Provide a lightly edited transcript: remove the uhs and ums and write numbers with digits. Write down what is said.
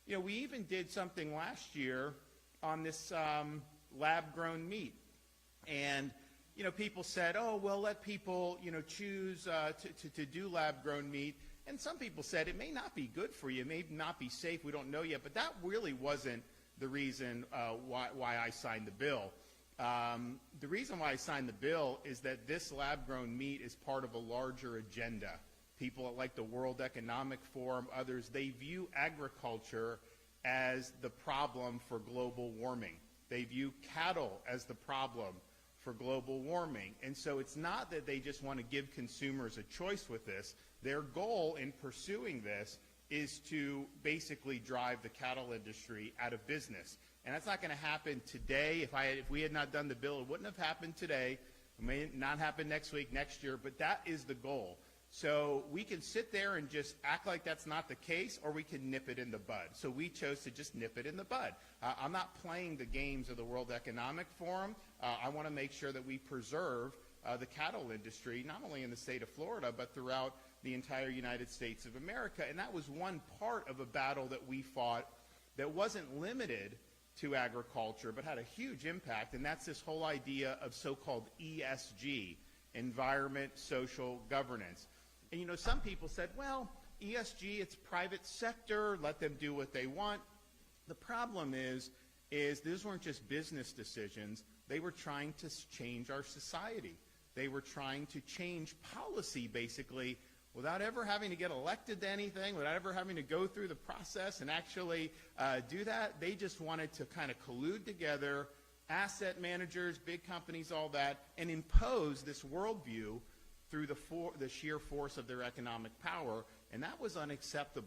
We even did something last year on this lab-grown meat. And, people said, oh, well, let people, choose to do lab-grown meat. And some people said it may not be good for you, it may not be safe, we don't know yet. But that really wasn't the reason why I signed the bill. The reason why I signed the bill is that this lab-grown meat is part of a larger agenda. People like the World Economic Forum, others, they view agriculture as the problem for global warming. They view cattle as the problem for global warming. And so it's not that they just want to give consumers a choice with this. Their goal in pursuing this is to basically drive the cattle industry out of business. And that's not going to happen today. If we had not done the bill, it wouldn't have happened today. It may not happen next week, next year, but that is the goal. So we can sit there and just act like that's not the case, or we can nip it in the bud. So we chose to just nip it in the bud. I'm not playing the games of the World Economic Forum. I want to make sure that we preserve the cattle industry, not only in the state of Florida, but throughout the entire United States of America. And that was one part of a battle that we fought that wasn't limited to agriculture, but had a huge impact, and that's this whole idea of so-called ESG, environment, social governance. And some people said, well, ESG, it's private sector, let them do what they want. The problem is these weren't just business decisions. They were trying to change our society. They were trying to change policy, basically, without ever having to get elected to anything, without ever having to go through the process and actually do that. They just wanted to kind of collude together, asset managers, big companies, all that, and impose this worldview through the sheer force of their economic power, and that was unacceptable.